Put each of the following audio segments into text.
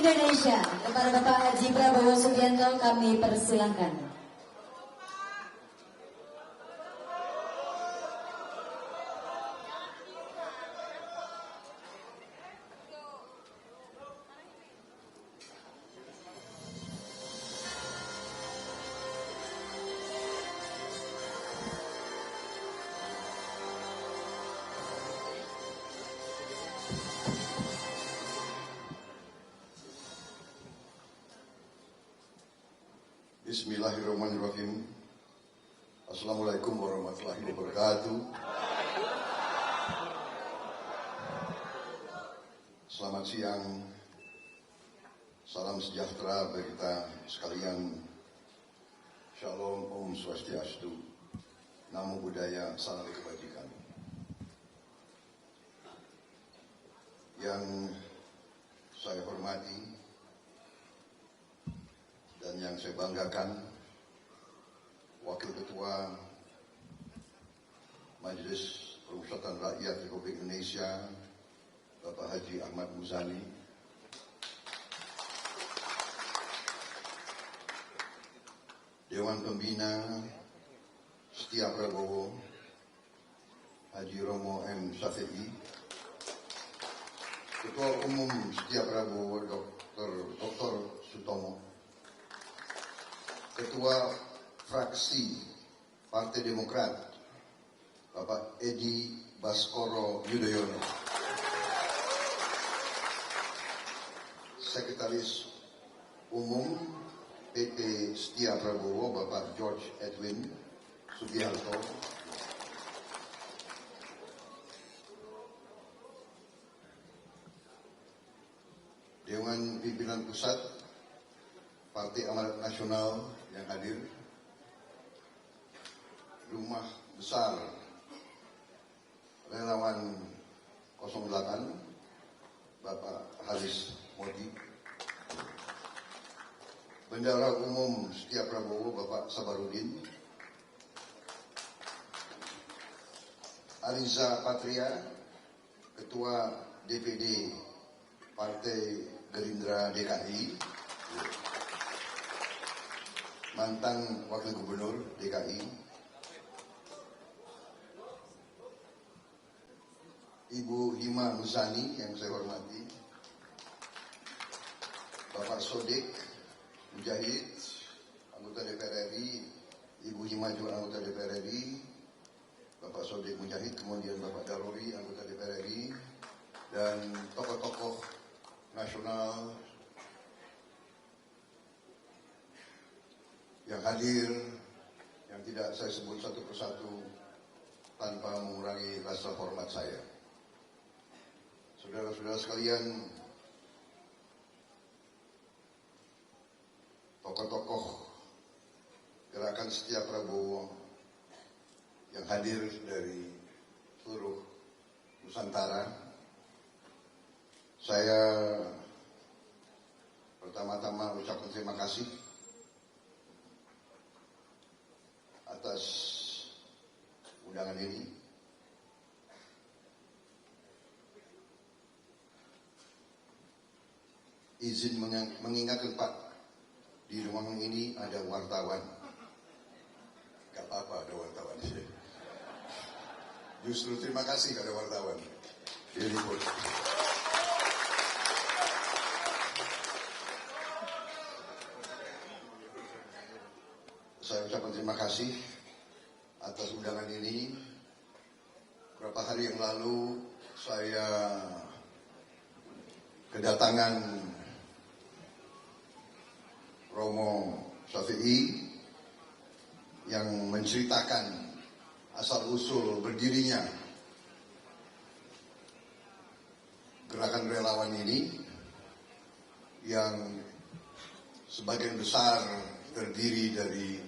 Indonesia. Kepada Bapak Haji Prabowo Subianto kami persilahkan. Bismillahirrahmanirrahim. Assalamualaikum warahmatullahi wabarakatuh. Selamat siang. Salam sejahtera bagi kita sekalian. Shalom, Om Swastiastu. Namo Buddhaya, salam kebajikan. Yang saya hormati dan yang saya banggakan, Wakil Ketua Majelis Permusyawaratan Rakyat Republik Indonesia, Bapak Haji Ahmad Muzani, Dewan Pembina Setia Prabowo, Haji Romo M. Safei, Ketua Umum Setia Prabowo, Dr. Sutomo, Ketua Fraksi Partai Demokrat, Bapak Edi Baskoro Yudhoyono, Sekretaris Umum PT Setia Prabowo, Bapak George Edwin Subianto, Dewan Pimpinan Pusat Partai Amanat Nasional yang hadir, Rumah Besar Relawan 08, Bapak Haris Modi, Bendahara Umum Setia Prabowo, Bapak Sabarudin, Ariza Patria, Ketua DPD Partai Gerindra DKI, mantan Wakil Gubernur DKI, Ibu Hima Muzani yang saya hormati, Bapak Sodik Mujahid, anggota DPR RI, Ibu Hima juga anggota DPR RI, Bapak Sodik Mujahid, kemudian Bapak Daruri, anggota DPR RI, dan tokoh-tokoh nasional yang hadir, yang tidak saya sebut satu persatu tanpa mengurangi rasa hormat saya. Saudara-saudara sekalian, tokoh-tokoh Gerakan Setia Prabowo yang hadir dari seluruh Nusantara, saya pertama-tama ucapkan terima kasih atas undangan ini. Izin mengingatkan Pak, di ruangan ini ada wartawan. Gak apa-apa ada wartawan. Justru terima kasih kepada wartawan. Diliput. Saya ucapkan terima kasih atas undangan ini. Beberapa hari yang lalu saya kedatangan Romo Safei yang menceritakan asal-usul berdirinya gerakan relawan ini yang sebagian besar terdiri dari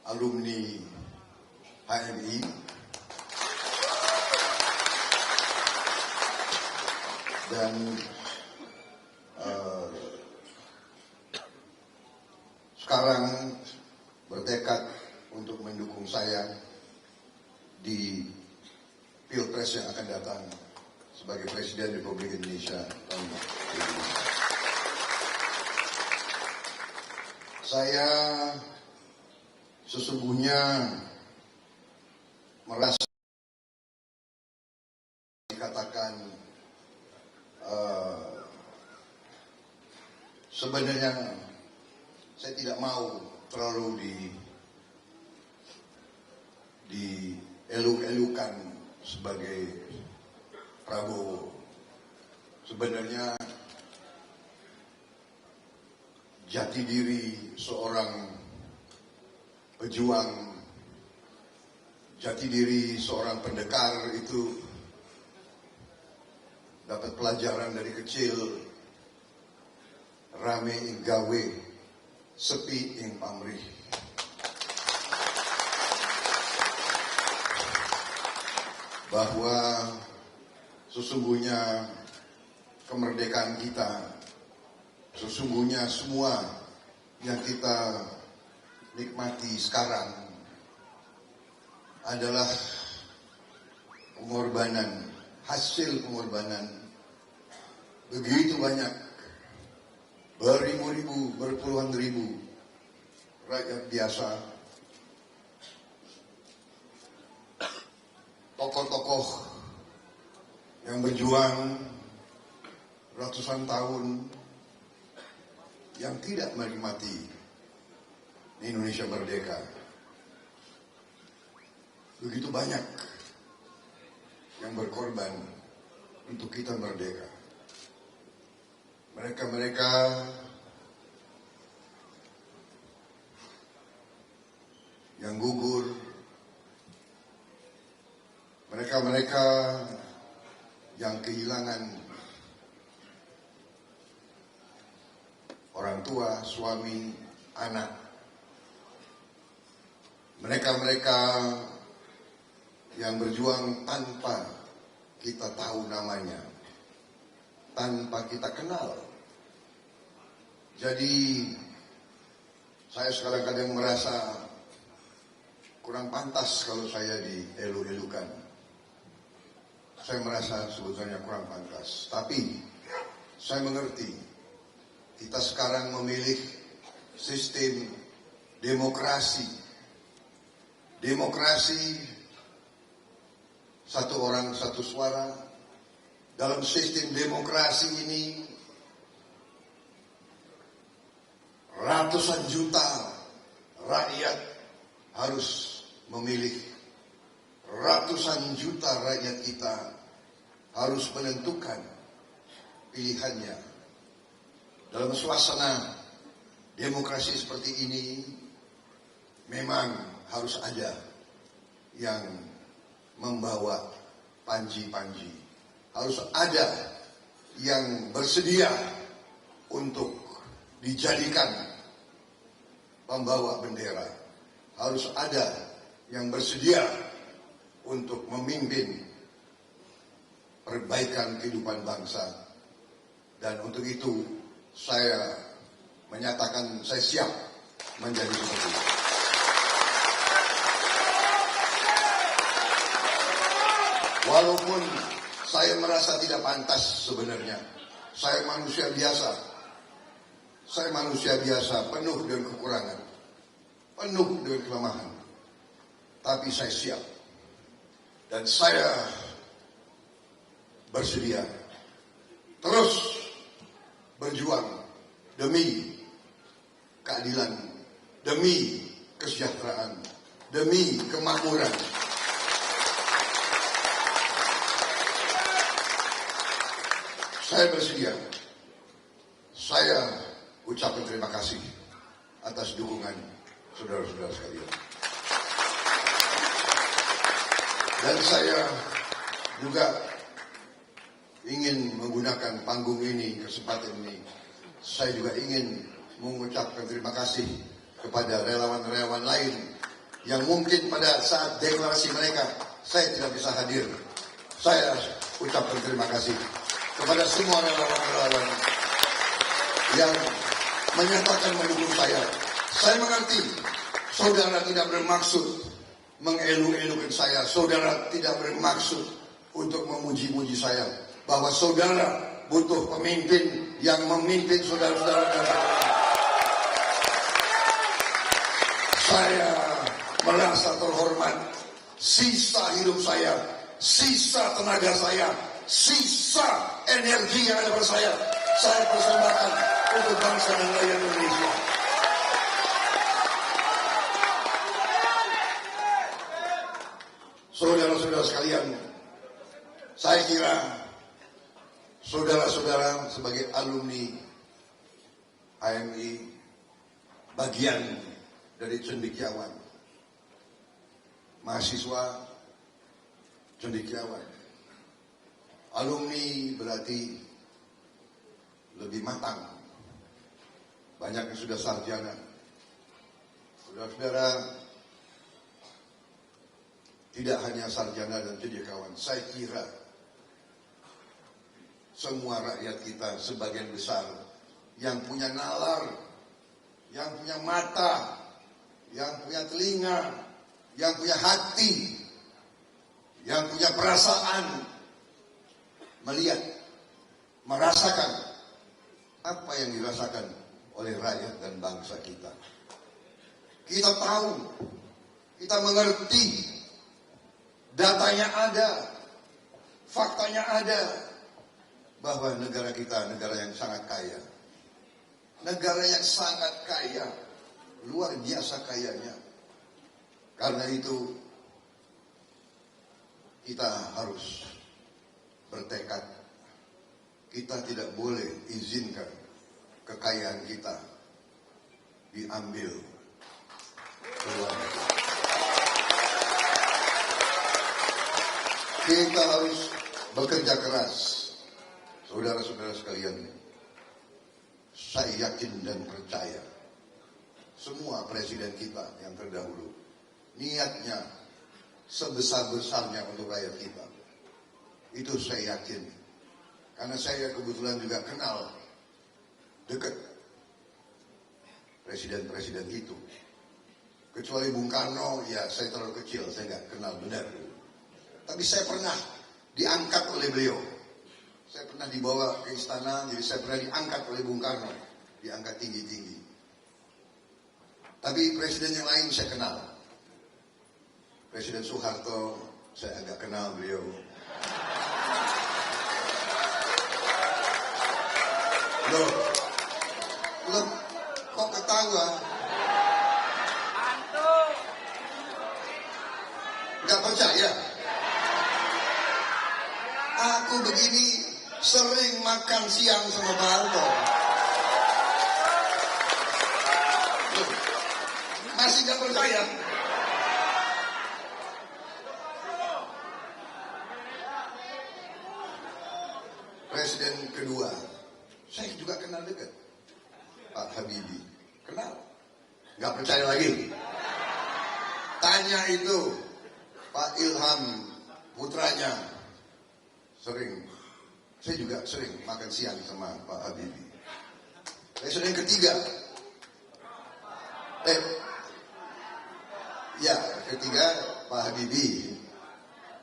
alumni HMI, dan sekarang bertekad untuk mendukung saya di Pilpres yang akan datang sebagai Presiden Republik Indonesia tahun 2024. Saya sesungguhnya merasa dikatakan sebenarnya saya tidak mau terlalu dieluk-elukan sebagai Prabowo. Sebenarnya jati diri seorang pejuang, jati diri seorang pendekar itu dapat pelajaran dari kecil. Rame ing gawe, sepi ing pamrih. Bahwa sesungguhnya kemerdekaan kita, sesungguhnya semua yang kita nikmati sekarang adalah pengorbanan, hasil pengorbanan begitu banyak, beribu-ribu, berpuluhan ribu rakyat biasa, tokoh-tokoh yang berjuang ratusan tahun yang tidak menikmati Indonesia merdeka. Begitu banyak yang berkorban untuk kita merdeka. Mereka-mereka yang gugur, mereka-mereka yang kehilangan orang tua, suami, anak. Mereka-mereka yang berjuang tanpa kita tahu namanya, tanpa kita kenal. Jadi saya kadang-kadang merasa kurang pantas kalau saya dielu-elukan. Saya merasa sebetulnya kurang pantas. Tapi saya mengerti kita sekarang memilih sistem demokrasi. Demokrasi satu orang satu suara. Dalam sistem demokrasi ini ratusan juta rakyat harus memilih. Ratusan juta rakyat kita harus menentukan pilihannya. Dalam suasana demokrasi seperti ini memang harus ada yang membawa panji-panji. Harus ada yang bersedia untuk dijadikan pembawa bendera. Harus ada yang bersedia untuk memimpin perbaikan kehidupan bangsa. Dan untuk itu saya menyatakan saya siap menjadi seperti itu. Walaupun saya merasa tidak pantas sebenarnya. Saya manusia biasa. Saya manusia biasa, penuh dengan kekurangan. Penuh dengan kelemahan. Tapi saya siap. Dan saya bersedia terus berjuang demi keadilan, demi kesejahteraan, demi kemakmuran. Saya bersedia. Saya ucapkan terima kasih atas dukungan saudara-saudara sekalian. Dan saya juga ingin menggunakan panggung ini, kesempatan ini. Saya juga ingin mengucapkan terima kasih kepada relawan-relawan lain yang mungkin pada saat deklarasi mereka saya tidak bisa hadir. Saya ucapkan terima kasih kepada semua relawan-relawan yang menyatakan mendukung saya. Saya mengerti saudara tidak bermaksud mengelu-elukan saya. Saudara tidak bermaksud untuk memuji-muji saya. Bahwa saudara butuh pemimpin yang memimpin saudara-saudara. Saya merasa terhormat. Sisa hidup saya, sisa tenaga saya, sisa energi yang ada pada saya persembahkan untuk bangsa dan rakyat Indonesia. Saudara-saudara sekalian, saya kira saudara-saudara sebagai alumni HMI, bagian dari cendekiawan, mahasiswa cendekiawan, alumni berarti lebih matang, banyak yang sudah sarjana. Saudara-saudara, tidak hanya sarjana dan cendekiawan, saya kira semua rakyat kita sebagian besar yang punya nalar, yang punya mata, yang punya telinga, yang punya hati, yang punya perasaan, melihat, merasakan apa yang dirasakan oleh rakyat dan bangsa kita. Kita tahu, kita mengerti, datanya ada, faktanya ada, bahwa negara kita negara yang sangat kaya. Negara yang sangat kaya, luar biasa kayanya. Karena itu kita harus bertekad. Kita tidak boleh izinkan kekayaan kita diambil keluar negeri. Kita harus bekerja keras. Saudara-saudara sekalian, saya yakin dan percaya semua presiden kita yang terdahulu niatnya sebesar-besarnya untuk rakyat kita. Itu saya yakin. Karena saya kebetulan juga kenal dekat presiden-presiden itu. Kecuali Bung Karno, ya saya terlalu kecil, saya nggak kenal benar. Tapi saya pernah diangkat oleh beliau. Saya pernah dibawa ke istana, jadi saya pernah diangkat oleh Bung Karno. Diangkat tinggi-tinggi. Tapi presiden yang lain saya kenal. Presiden Soeharto, saya agak kenal beliau. Loh, kok ketawa? Nggak percaya? Aku begini sering makan siang sama Pak Harto. Loh, masih nggak percaya? Presiden kedua, saya juga kenal dekat, Pak Habibie, kenal, nggak percaya lagi. Tanya itu Pak Ilham putranya, sering, saya juga sering makan siang sama Pak Habibie. Presiden ketiga, ketiga Pak Habibie.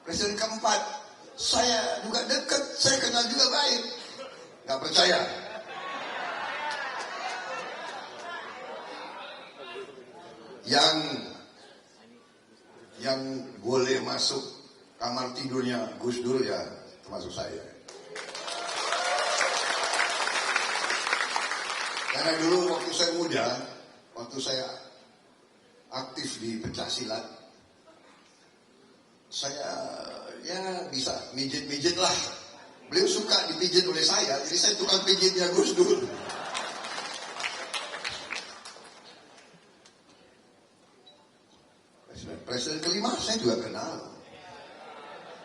Presiden keempat, saya juga dekat, saya kenal juga baik. Nggak percaya? Yang boleh masuk kamar tidurnya Gus Dur ya termasuk saya. Karena dulu waktu saya muda, waktu saya aktif di pencaksilat, saya ya bisa mijit-mijit lah. Beliau suka dipijit oleh saya, jadi saya tukang pijitnya Gus Dur. Presiden kelima saya juga kenal.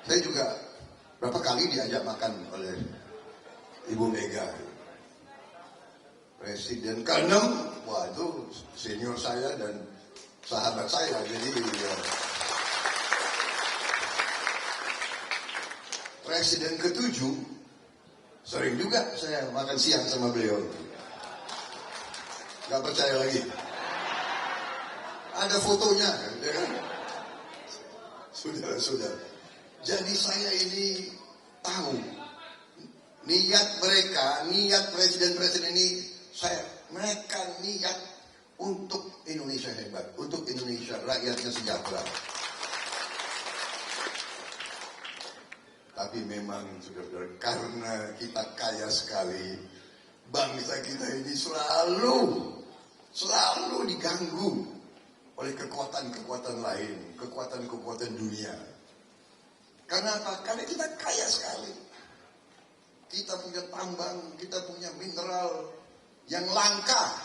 Saya juga berapa kali diajak makan oleh Ibu Mega. Presiden ke-6, wah itu senior saya dan sahabat saya. Jadi ya. Presiden ke-7, sering juga saya makan siang sama beliau. Gak percaya lagi. Ada fotonya, ya kan? Saudara-saudara. Jadi saya ini tahu niat mereka, niat presiden-presiden ini, mereka niat untuk Indonesia hebat, untuk Indonesia kaya sekali. Bangsa kita ini selalu diganggu oleh kekuatan-kekuatan lain, kekuatan-kekuatan dunia. Karena apa? Karena kita kaya sekali. Kita punya tambang, kita punya mineral yang langka,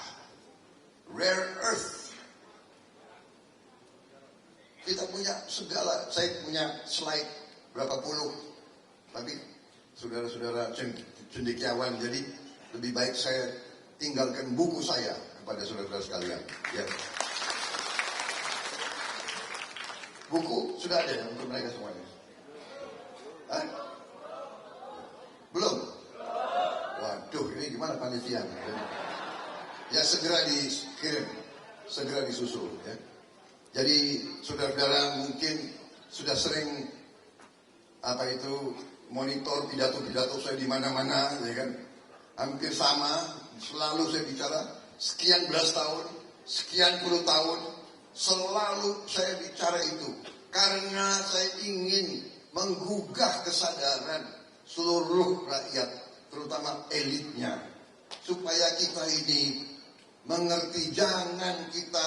rare earth. Kita punya segala. Saya punya slide berapa puluh, tapi saudara-saudara cendekiawan, jadi lebih baik saya tinggalkan buku saya kepada saudara-saudara sekalian. Ya. Buku sudah ada ya untuk mereka semuanya. Hah? Belum? Waduh, ini gimana panitia? Ya segera dikirim, segera disusul. Ya. Jadi saudara-saudara mungkin sudah sering monitor pidato-pidato saya di mana-mana, ya kan? Hampir sama, selalu saya bicara sekian belas tahun, sekian puluh tahun, selalu saya bicara itu karena saya ingin menggugah kesadaran seluruh rakyat, terutama elitnya, supaya kita ini mengerti, jangan kita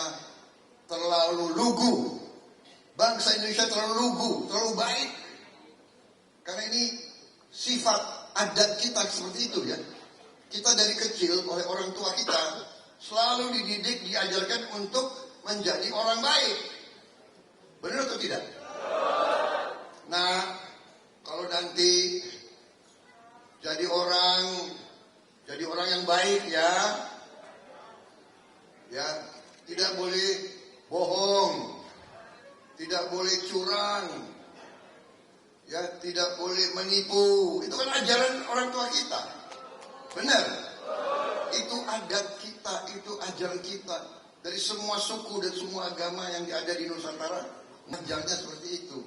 terlalu lugu. Bangsa Indonesia terlalu lugu, terlalu baik. Karena ini sifat adat kita seperti itu ya. Kita dari kecil oleh orang tua kita selalu dididik, diajarkan untuk menjadi orang baik. Benar atau tidak? Nah, kalau nanti jadi orang yang baik ya tidak boleh bohong, tidak boleh curang, ya tidak boleh menipu. Itu kan ajaran orang tua kita. Benar? Itu adat kita, itu ajaran kita. Dari semua suku dan semua agama yang ada di Nusantara, mengajarnya seperti itu.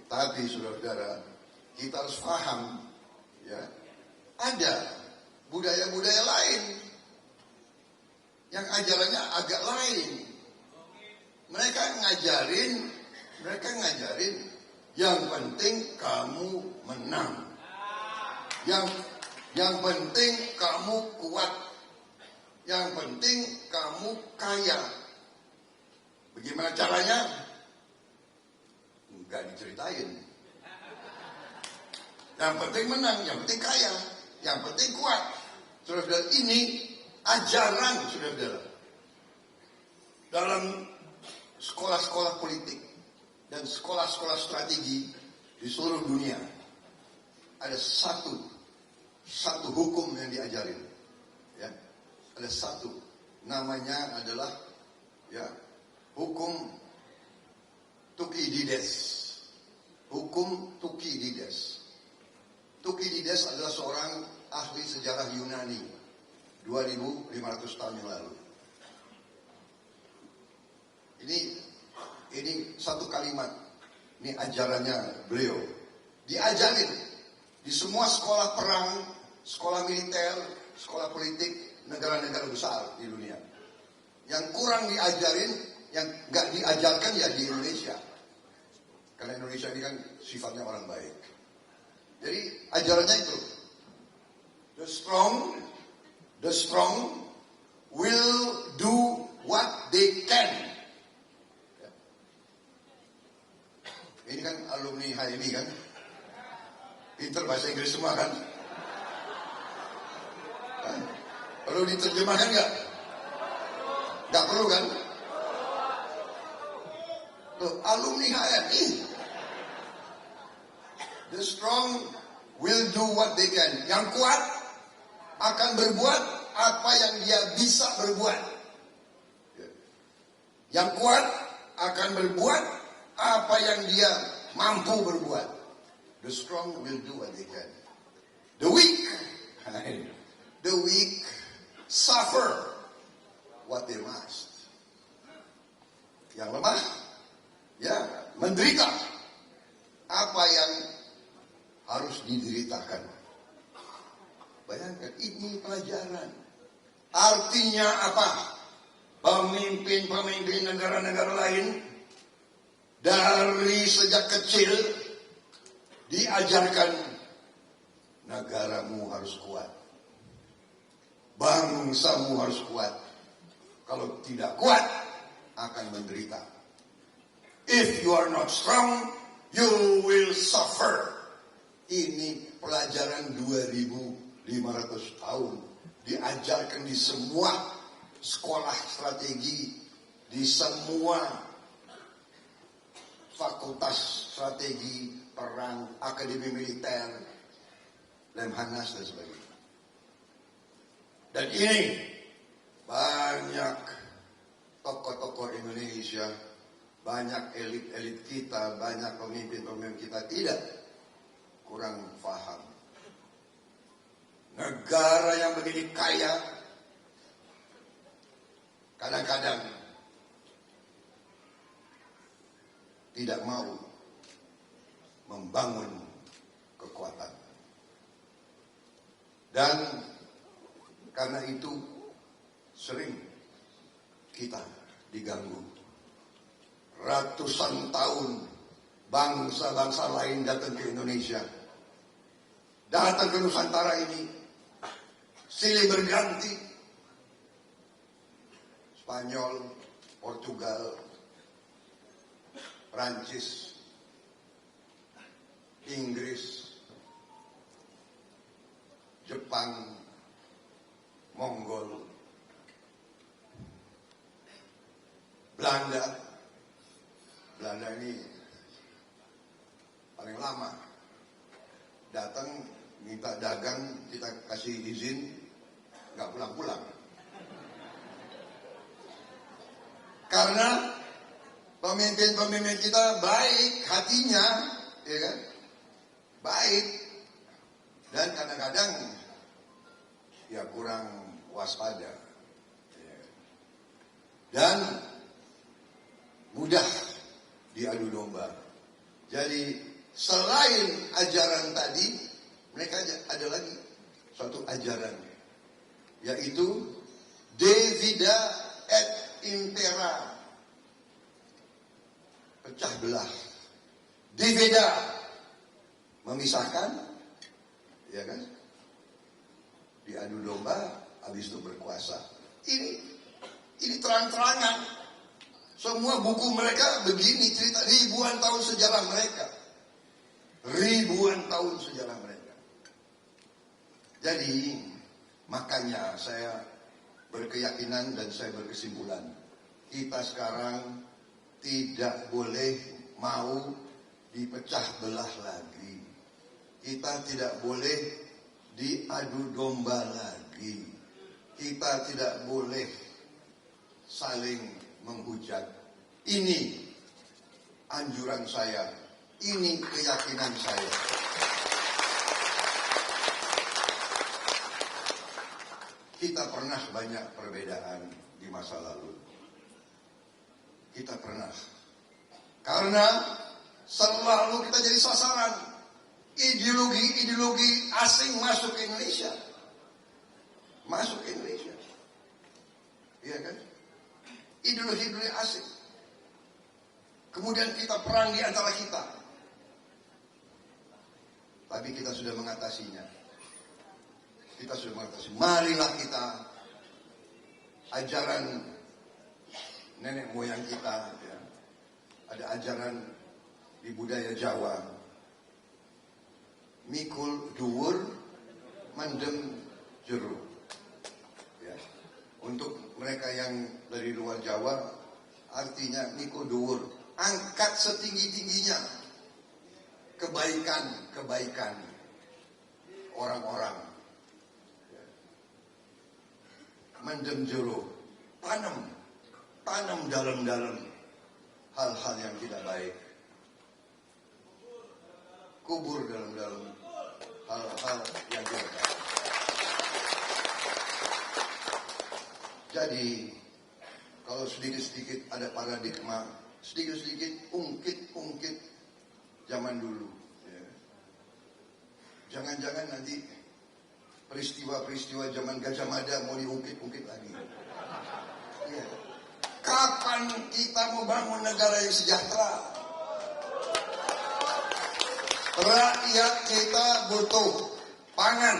Tapi saudara-saudara, kita harus paham, ya, ada budaya-budaya lain yang ajarannya agak lain. Mereka ngajarin yang penting kamu menang. Yang penting kamu kuat. Yang penting kamu kaya. Bagaimana caranya? Enggak diceritain. Yang penting menang, yang penting kaya, yang penting kuat. Saudara-saudara, ini ajaran saudara-saudara. Dalam sekolah-sekolah politik dan sekolah-sekolah strategi di seluruh dunia, ada satu hukum yang diajarin, ya, ada satu, namanya adalah ya hukum Thukydides. Hukum Thukydides. Thukydides adalah seorang ahli sejarah Yunani 2500 tahun yang lalu. Ini satu kalimat, ini ajarannya beliau. Diajarin di semua sekolah perang, sekolah militer, sekolah politik, negara-negara besar di dunia. Yang kurang diajarin, yang nggak diajarkan ya di Indonesia. Karena Indonesia ini kan sifatnya orang baik. Jadi ajarannya itu, the strong will do what they can. Ini kan alumni HMI kan, pinter bahasa Inggris semua kan. Perlu diterjemahkan nggak? Nggak perlu kan? Tuh, alumni HMI. The strong will do what they can. Yang kuat akan berbuat apa yang dia bisa berbuat. Yang kuat akan berbuat apa yang dia mampu berbuat. The strong will do what they can. The weak suffer what they must. Yang lemah, ya, menderita apa yang harus dideritakan. Bayangkan, ini pelajaran. Artinya apa? Pemimpin-pemimpin negara-negara lain dari sejak kecil diajarkan, negaramu harus kuat. Bangsamu harus kuat. Kalau tidak kuat, akan menderita. If you are not strong, you will suffer. Ini pelajaran 2500 tahun. Diajarkan di semua sekolah strategi, di semua fakultas strategi perang, akademi militer, Lemhanas dan sebagainya. Dan ini banyak tokoh-tokoh Indonesia, banyak elit-elit kita, banyak pemimpin-pemimpin kita tidak kurang paham. Negara yang begini kaya kadang-kadang tidak mau membangun kekuatan. Dan karena itu sering kita diganggu. Ratusan tahun bangsa-bangsa lain datang ke Indonesia, datang ke Nusantara ini, silih berganti. Spanyol, Portugal, Prancis, Inggris, Jepang, Mongol, Belanda. Belanda ini paling lama. Datang minta dagang, kita kasih izin, nggak pulang-pulang. Karena pemimpin-pemimpin kita baik hatinya, ya kan? Baik. Dan kadang-kadang ya kurang waspada. Dan mudah diadu domba. Jadi selain ajaran tadi, mereka ada lagi suatu ajaran, yaitu divida et impera, pecah belah. Divida, memisahkan, ya kan? Diadu domba, habis itu berkuasa. Ini terang-terangan. Semua buku mereka begini cerita, ribuan tahun sejarah mereka. Ribuan tahun sejarah mereka. Jadi makanya saya berkeyakinan dan saya berkesimpulan, kita sekarang tidak boleh mau dipecah belah lagi. Kita tidak boleh diadu domba lagi. Kita tidak boleh saling menghujat. Ini anjuran saya, ini keyakinan saya. Kita pernah banyak perbedaan di masa lalu. Kita pernah. Karena selalu kita jadi sasaran ideologi asing masuk ke Indonesia. Masuk ke Indonesia. Iya kan? Ideologi asing. Kemudian kita perang di antara kita. Tapi kita sudah mengatasinya. Kita sudah mengatasi. Marilah kita ajaran nenek moyang kita. Ya. Ada ajaran di budaya Jawa. Mikul dhuwur, mendem jero. Ya. Untuk mereka yang dari luar Jawa, artinya mikul dhuwur, angkat setinggi-tingginya kebaikan orang-orang. Mendem jero, tanam dalam-dalam hal-hal yang tidak baik. Kubur dalam-dalam hal-hal yang tidak baik. Jadi, kalau sedikit-sedikit ada paradigma, sedikit-sedikit ungkit-ungkit zaman dulu. Ya. Jangan-jangan nanti peristiwa-peristiwa zaman Gajah Mada mau diungkit-ungkit lagi. Ya. Kapan kita mau bangun negara yang sejahtera? Rakyat kita butuh pangan.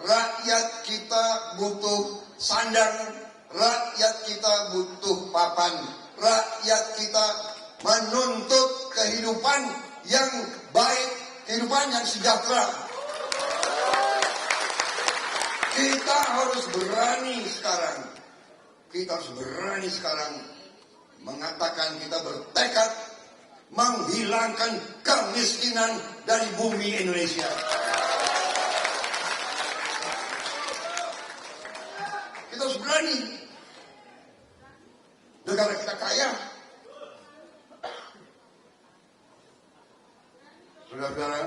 Rakyat kita butuh sandang, rakyat kita butuh papan, rakyat kita menuntut kehidupan yang baik, kehidupan yang sejahtera. Kita harus berani sekarang. Kita harus berani sekarang mengatakan kita bertekad menghilangkan kemiskinan dari bumi Indonesia. Kita harus berani. Negara kita kaya. Saudara-saudara,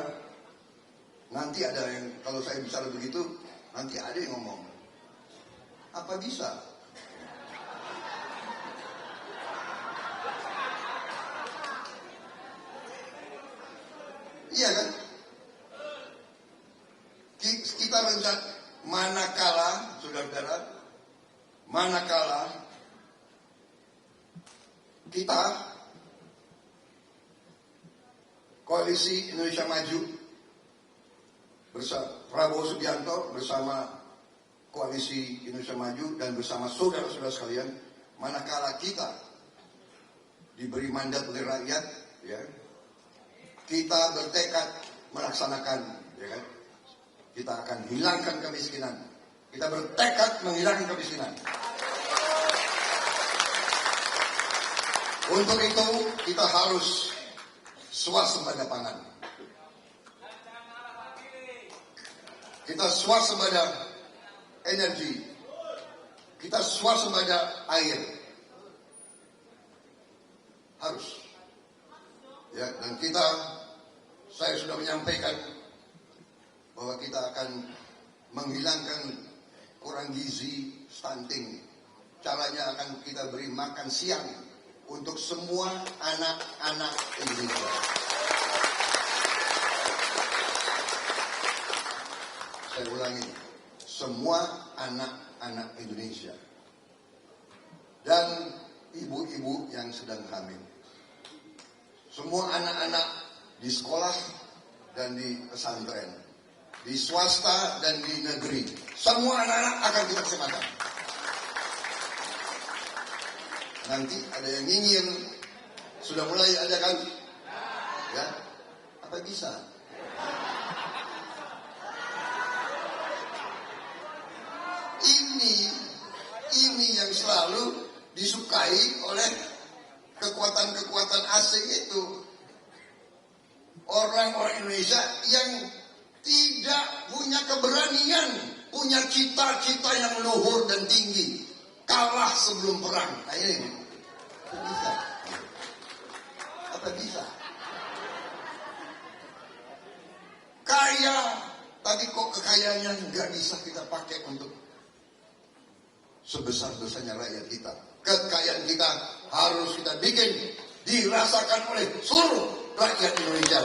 nanti ada yang, kalau saya bicara begitu, nanti ada yang ngomong, apa bisa? Iya kan? Kita rencana, manakala, saudara-saudara, manakala kita Koalisi Indonesia Maju bersama Prabowo Subianto bersama Koalisi Indonesia Maju dan bersama saudara-saudara sekalian, manakala kita diberi mandat oleh rakyat, ya, kita bertekad melaksanakan, ya kan? Kita akan hilangkan kemiskinan. Kita bertekad menghilangkan kemiskinan. Untuk itu kita harus swasembada pangan. Kita swasembada energi. Kita swasembada air. Harus. Ya, dan saya sudah menyampaikan bahwa kita akan menghilangkan kurang gizi, stunting. Caranya akan kita beri makan siang untuk semua anak-anak Indonesia. Saya ulangi, semua anak-anak Indonesia dan ibu-ibu yang sedang hamil. Semua anak-anak di sekolah dan di pesantren, di swasta dan di negeri, semua anak-anak akan kita kesempatan. Nanti ada yang nyinyir, sudah mulai ada kan? Ya, apa bisa? Ini yang selalu disukai oleh kekuatan-kekuatan asing itu. Orang-orang Indonesia yang tidak punya keberanian, punya cita-cita yang luhur dan tinggi, kalah sebelum perang. Nah ini apa bisa? Apa bisa? Kaya, tapi kok kekayaannya nggak bisa kita pakai untuk sebesar-besarnya rakyat kita. Kekayaan kita harus kita bikin dirasakan oleh seluruh rakyat Indonesia.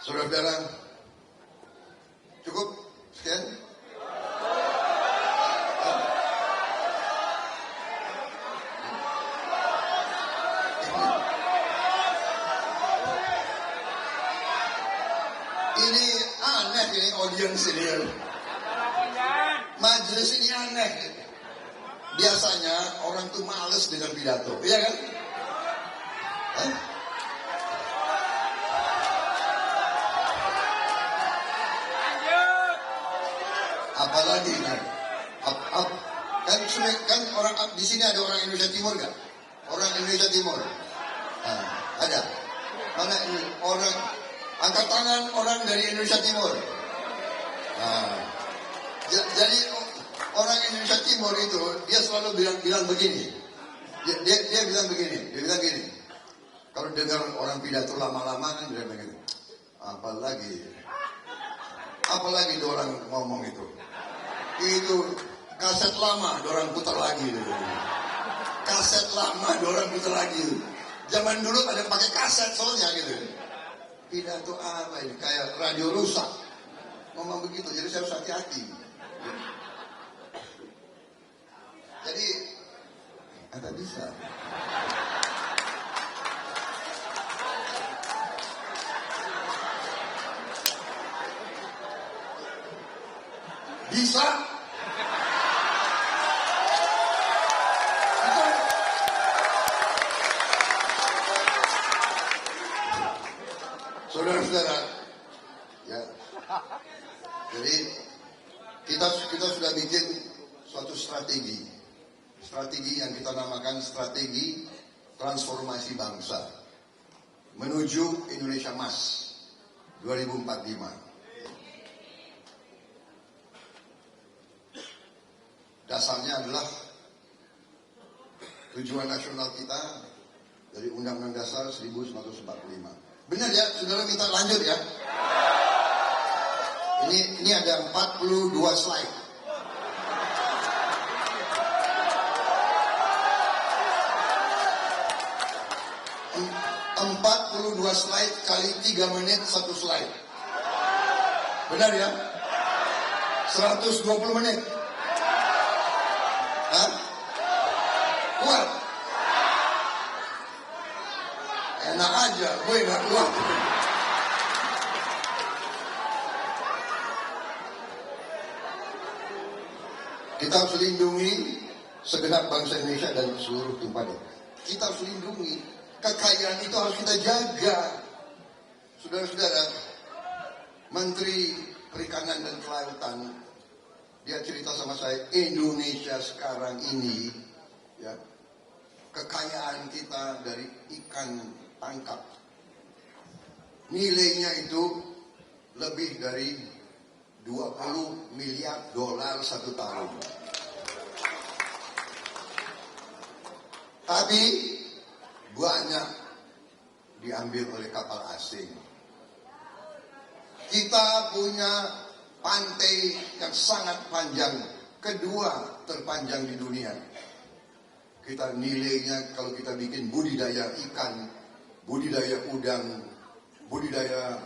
Saudara-saudara, cukup sekian. Ini aneh ini audiens ini. Majelis ini aneh. Biasanya orang tuh males dengan pidato, iya kan? Hah? Apalagi kan? Kan orang di sini ada orang Indonesia Timur kan? Orang Indonesia Timur. Nah, ada. Mana ini orang angkat tangan orang dari Indonesia Timur. Nah, jadi orang Indonesia Timur itu dia selalu bilang begini. Dia bilang begini. Dia bilang gini. Kalau dengar orang pidato lama-lama kan dia bilang gitu. Apalagi itu orang ngomong itu. Itu kaset lama orang putar lagi. Kaset lama orang putar lagi. Zaman dulu ada pakai kaset soalnya gitu. Pidato apa ini? Kayak radio rusak. Ngomong begitu, jadi saya harus hati-hati. Jadi, apa bisa? Bisa. Saudara-saudara, ya. Jadi kita sudah bikin suatu strategi yang kita namakan strategi transformasi bangsa menuju Indonesia Emas 2045. Dasarnya adalah tujuan nasional kita dari Undang-Undang Dasar 1945. Benar ya, saudara, minta lanjut ya. Ini ada 42 slide. Dua slide kali 3 menit 1 slide. Benar ya? 120 menit. Hah? Kuat? Enak aja, gue gak kuat. Kita harus lindungi segenap bangsa Indonesia dan seluruh tumpahnya. Kita harus lindungi. Kekayaan itu harus kita jaga. Saudara-saudara, Menteri Perikanan dan Kelautan, dia cerita sama saya, Indonesia sekarang ini, ya, kekayaan kita dari ikan tangkap, nilainya itu lebih dari 20 miliar dolar satu tahun. Tapi banyak diambil oleh kapal asing. Kita punya pantai yang sangat panjang, kedua terpanjang di dunia. Kita nilainya kalau kita bikin budidaya ikan, budidaya udang, budidaya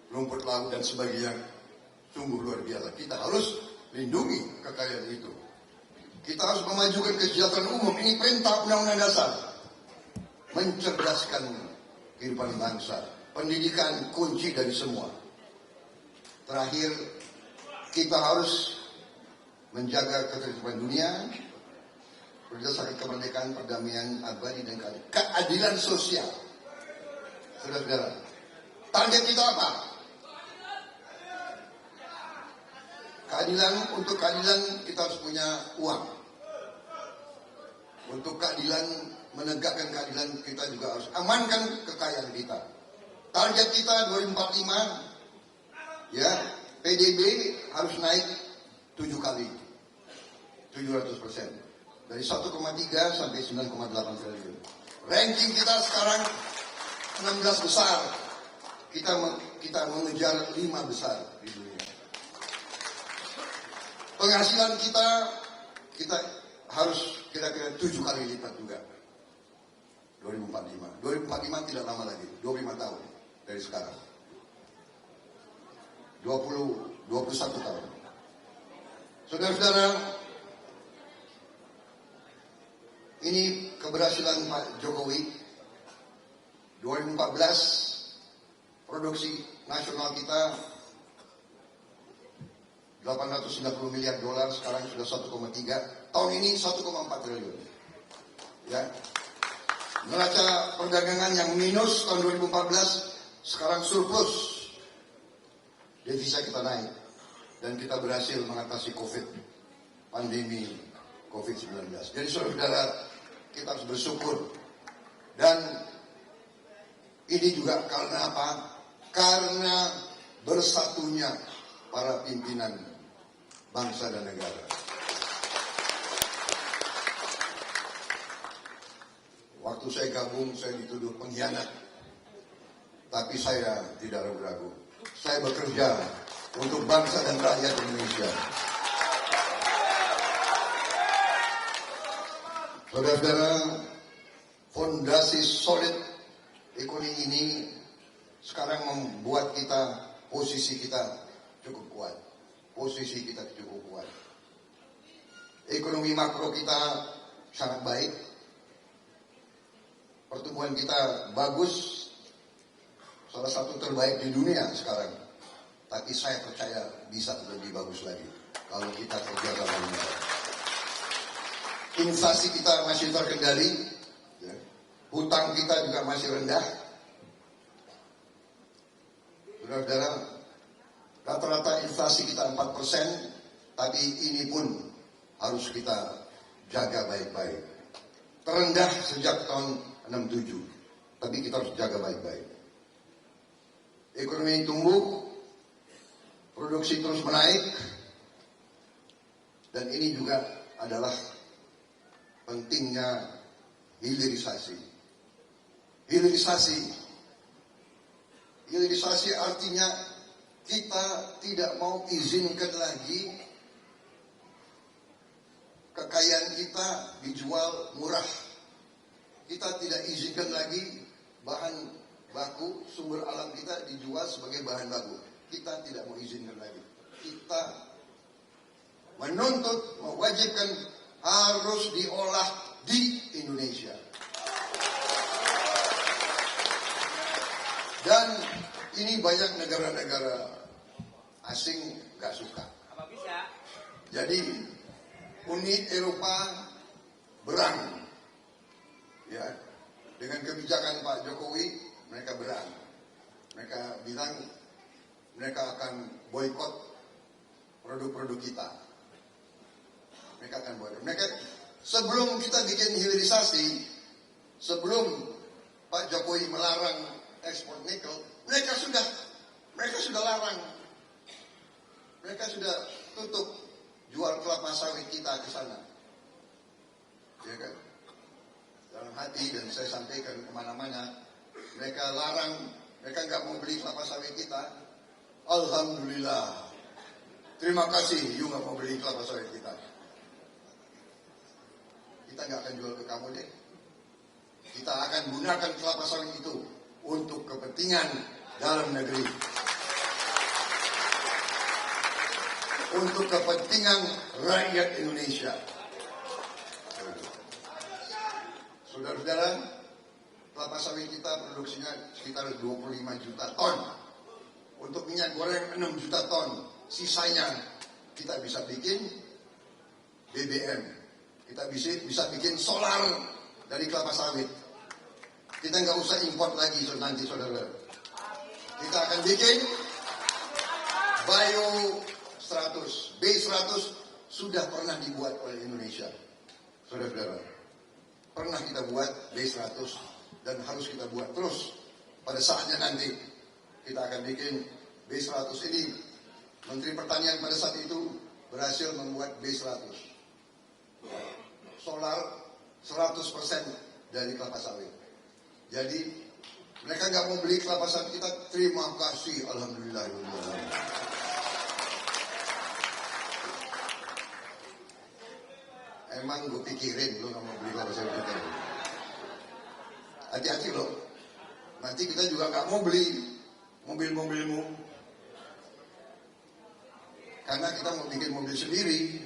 rumput laut dan sebagainya, sungguh luar biasa. Kita harus lindungi kekayaan itu. Kita harus memajukan kesejahteraan umum. Ini perintah Undang-Undang Dasar. Mencerdaskan kehidupan bangsa. Pendidikan kunci dari semua. Terakhir, kita harus menjaga ketertiban dunia berdasarkan kemerdekaan, perdamaian abadi dan keadilan sosial. Saudara-saudara, target kita apa? Untuk keadilan kita harus punya uang. Untuk keadilan, menegakkan keadilan, kita juga harus amankan kekayaan kita. Target kita 2045, ya, PDB harus naik 7 kali, 700%. Dari 1,3 sampai 9,8 triliun. Ranking kita sekarang 16 besar. Kita mengejar 5 besar di dunia. Penghasilan kita harus kira-kira 7 kali lipat juga. 2045. 2045 tidak lama lagi, 25 tahun dari sekarang. 21 tahun. Saudara-saudara, ini keberhasilan Pak Jokowi. 2014 produksi nasional kita 890 miliar dolar, sekarang sudah 1,3. Tahun ini 1,4 triliun. Ya. Neraca perdagangan yang minus tahun 2014, sekarang surplus. Devisa kita naik. Dan kita berhasil mengatasi pandemi COVID-19. Jadi saudara-saudara, kita harus bersyukur. Dan ini juga karena apa? Karena bersatunya para pimpinan bangsa dan negara. Waktu saya gabung, saya dituduh pengkhianat. Tapi saya tidak ragu-ragu. Saya bekerja untuk bangsa dan rakyat Indonesia. Saudara-saudara, fondasi solid ekonomi ini sekarang membuat posisi kita cukup kuat. Posisi kita cukup kuat. Ekonomi makro kita sangat baik. Pertumbuhan kita bagus. Salah satu terbaik di dunia sekarang. Tapi saya percaya bisa lebih bagus lagi. kalau kita kerja dengan baik. Inflasi kita masih terkendali, ya. Hutang kita juga masih rendah. Saudara-saudara, rata-rata inflasi kita 4%, tapi ini pun harus kita jaga baik-baik. Terendah sejak tahun 67, tapi kita harus jaga baik-baik. Ekonomi tumbuh, produksi terus menaik, dan ini juga adalah pentingnya hilirisasi. Hilirisasi artinya kita tidak mau izinkan lagi kekayaan kita dijual murah. Kita tidak izinkan lagi bahan baku sumber alam kita dijual sebagai bahan baku. Kita tidak mau izinkan lagi. Kita menuntut, mewajibkan harus diolah di Indonesia. Dan ini banyak negara-negara asing gak suka. Apa bisa? Jadi Uni Eropa berang, ya, dengan kebijakan Pak Jokowi mereka berang. Mereka bilang mereka akan boikot produk-produk kita. Mereka akan boikot. Mereka sebelum kita bikin hilirisasi, sebelum Pak Jokowi melarang ekspor nikel, mereka sudah larang. Mereka sudah tutup jual kelapa sawit kita ke sana. Ya kan? Dalam hati, dan saya sampaikan kemana-mana, mereka larang, mereka nggak mau beli kelapa sawit kita. Alhamdulillah. Terima kasih, you nggak mau beli kelapa sawit kita. Kita nggak akan jual ke kamu deh. Kita akan gunakan kelapa sawit itu untuk kepentingan dalam negeri. Untuk kepentingan rakyat Indonesia. Saudara-saudara, kelapa sawit kita produksinya sekitar 25 juta ton. Untuk minyak goreng 6 juta ton. Sisanya kita bisa bikin BBM. Kita bisa bikin solar dari kelapa sawit. Kita nggak usah import lagi nanti, saudara. Kita akan bikin Bio 100, B100 sudah pernah dibuat oleh Indonesia, saudara-saudara. Pernah kita buat B100 dan harus kita buat terus. Pada saatnya nanti kita akan bikin B100 ini. Menteri Pertanian pada saat itu berhasil membuat B100. Solar 100% dari kelapa sawit. Jadi mereka nggak mau beli kelapa sawit kita. Terima kasih, alhamdulillah. Emang gue pikirin lo nggak mau beli kelapa sawit kita. Hati-hati lo. Nanti kita juga nggak mau beli mobil-mobilmu. Karena kita mau bikin mobil sendiri.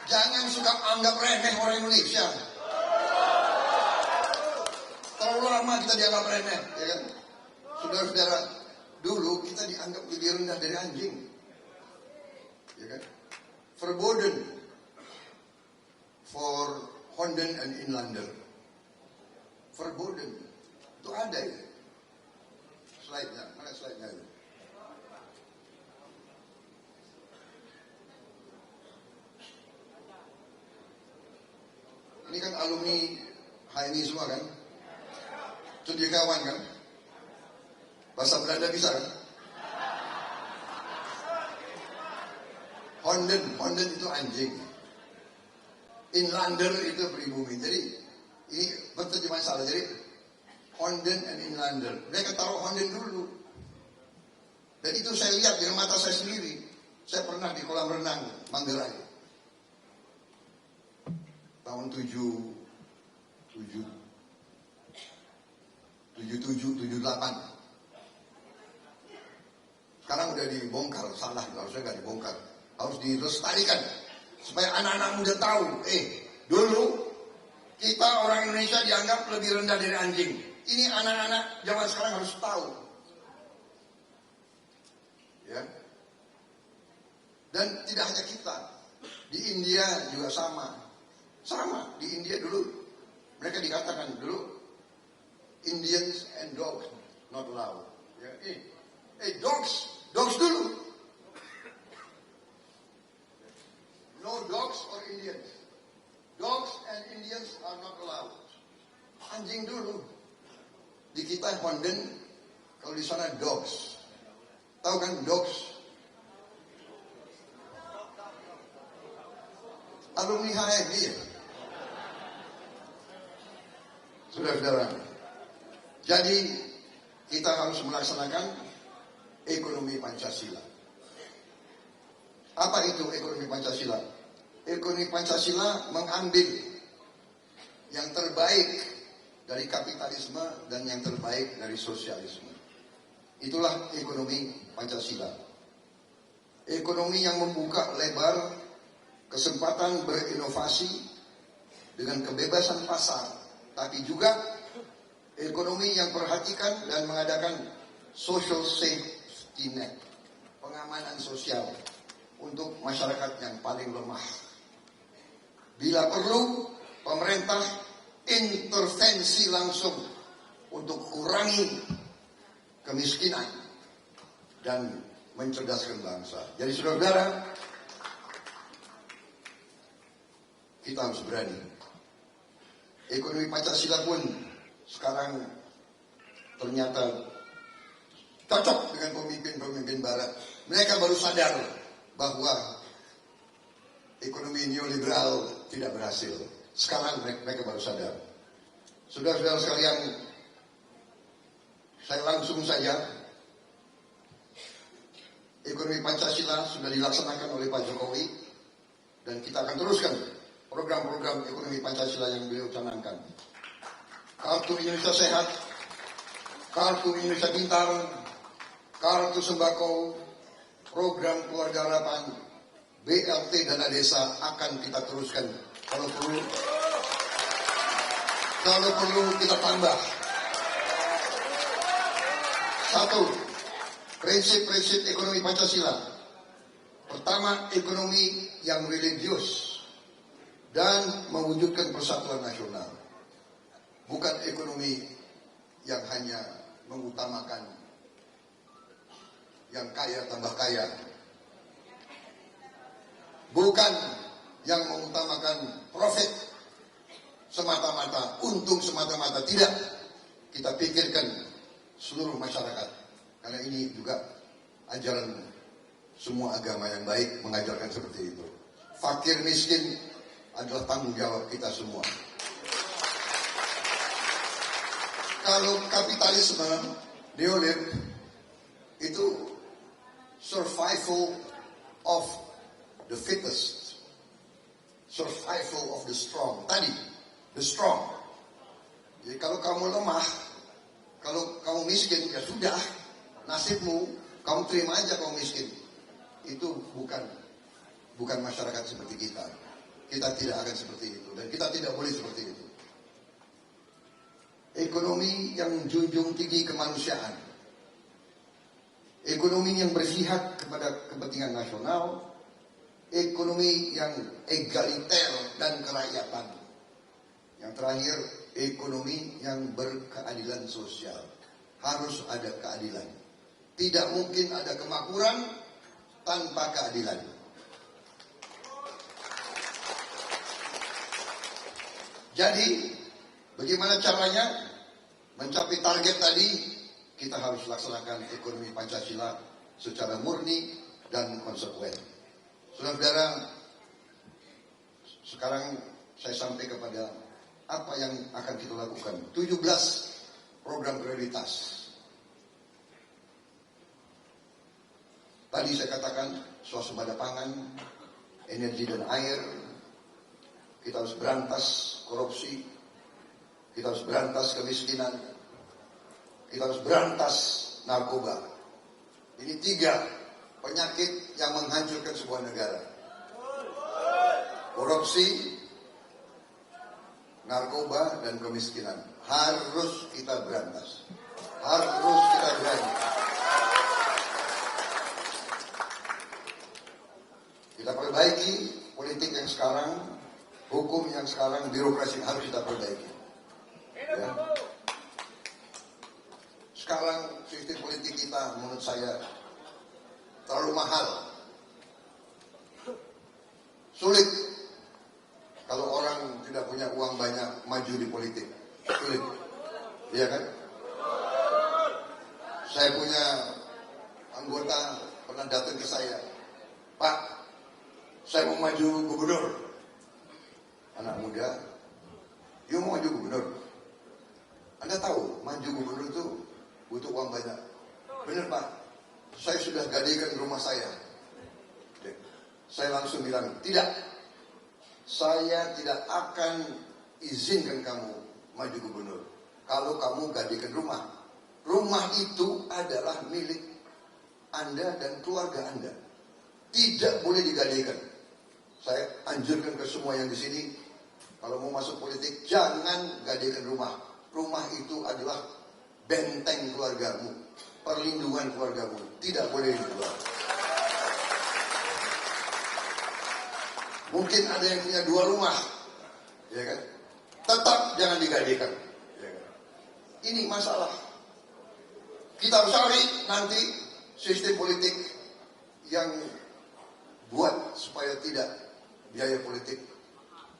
Jangan suka anggap remeh orang Indonesia. Terlalu lama kita dianggap remeh, ya kan? Saudara-saudara, dulu kita dianggap lebih rendah dari anjing, ya kan? Verboden for Honden and Inlander. Verboden itu ada ya. Slide-nya, mana slide-nya? Ini kan alumni HMI semua kan? Cendekiawan kan? Bahasa Belanda bisa kan? Honden itu anjing. Inlander itu pribumi. Jadi ini berterjemahan salah. Jadi Honden and Inlander. Mereka taruh Honden dulu. Dan itu saya lihat dengan mata saya sendiri. Saya pernah di kolam renang Manggarai. Tahun 77, 78. Sekarang udah dibongkar, salah, harusnya nggak dibongkar. Harus dilestarikan supaya anak-anak muda tahu, dulu kita orang Indonesia dianggap lebih rendah dari anjing. Ini anak-anak zaman sekarang harus tahu. Ya. Dan tidak hanya kita, di India juga sama. Sama, di India dulu mereka dikatakan dulu Indians and dogs not allowed. Ya, dogs dulu. No dogs or Indians. Dogs and Indians are not allowed. Anjing dulu. Di kita Honden, kalau di sana dogs. Tahu kan dogs? Alumni HMI ya? Saudara-saudara. Jadi kita harus melaksanakan ekonomi Pancasila. Apa itu ekonomi Pancasila? Ekonomi Pancasila mengambil yang terbaik dari kapitalisme dan yang terbaik dari sosialisme. Itulah ekonomi Pancasila. Ekonomi yang membuka lebar kesempatan berinovasi dengan kebebasan pasar, tapi juga ekonomi yang perhatikan dan mengadakan social safety net, pengamanan sosial untuk masyarakat yang paling lemah. Bila perlu, pemerintah intervensi langsung untuk kurangi kemiskinan dan mencerdaskan bangsa. Jadi saudara-saudara, kita harus berani. Ekonomi Pancasila pun sekarang ternyata cocok dengan pemimpin-pemimpin Barat. Mereka baru sadar bahwa ekonomi neoliberal tidak berhasil. Sekarang mereka baru sadar. Saudara-saudara sekalian, saya langsung saja, ekonomi Pancasila sudah dilaksanakan oleh Pak Jokowi dan kita akan teruskan program-program ekonomi Pancasila yang beliau canangkan. Kartu Indonesia Sehat, Kartu Indonesia Pintar, Kartu Sembako, program Keluarga Harapan, BLT Dana Desa akan kita teruskan. Kalau perlu kita tambah. Satu, prinsip-prinsip ekonomi Pancasila. Pertama, ekonomi yang religius dan mewujudkan persatuan nasional. Bukan ekonomi yang hanya mengutamakan yang kaya tambah kaya. Bukan yang mengutamakan profit semata-mata, untung semata-mata. Tidak. Kita pikirkan seluruh masyarakat. Karena ini juga ajaran semua agama yang baik mengajarkan seperti itu. Fakir miskin adalah tanggung jawab kita semua. Kalau kapitalisme, neolib, itu survival of the fittest, survival of the strong. Tadi, the strong. Jadi kalau kamu lemah, kalau kamu miskin, ya sudah, nasibmu, kamu terima aja kamu miskin. Itu bukan masyarakat seperti kita. Kita tidak akan seperti itu, dan kita tidak boleh seperti itu. Ekonomi yang junjung tinggi kemanusiaan, ekonomi yang berpihak kepada kepentingan nasional, ekonomi yang egaliter dan kerakyatan. Yang terakhir, ekonomi yang berkeadilan sosial. Harus ada keadilan. Tidak mungkin ada kemakmuran tanpa keadilan. Jadi, bagaimana caranya mencapai target tadi? Kita harus laksanakan ekonomi Pancasila secara murni dan konsekuen. Saudara-saudara, sekarang saya sampai kepada apa yang akan kita lakukan. 17 program prioritas. Tadi saya katakan swasembada pangan, energi dan air. Kita harus berantas korupsi. Kita harus berantas kemiskinan. Kita harus berantas narkoba. Ini 3 penyakit yang menghancurkan sebuah negara. Korupsi, narkoba, dan kemiskinan. Harus kita berantas. Harus kita berani. perbaiki politik yang sekarang, hukum yang sekarang, birokrasi harus kita perbaiki. Ya. Sekarang sistem politik kita menurut saya terlalu mahal. Sulit kalau orang tidak punya uang banyak maju di politik. Sulit. Iya kan? Saya punya anggota pernah datang ke saya, Pak, saya mau maju gubernur. Anak muda, you mau maju gubernur? Anda tahu, maju gubernur itu butuh uang banyak. Benar Pak, saya sudah gadekan rumah saya. Saya langsung bilang, tidak. Saya tidak akan izinkan kamu maju gubernur. Kalau kamu gadekan rumah. Rumah itu adalah milik Anda dan keluarga Anda. Tidak boleh digadekan. Saya anjurkan ke semua yang di sini, kalau mau masuk politik, jangan gadekan rumah. Rumah itu adalah benteng keluargamu, perlindungan keluargamu. Tidak boleh dijual. Mungkin ada yang punya 2 rumah, ya kan? Tetap jangan digadekan. Ya kan? Ini masalah. Kita harus cari nanti sistem politik yang buat supaya tidak biaya politik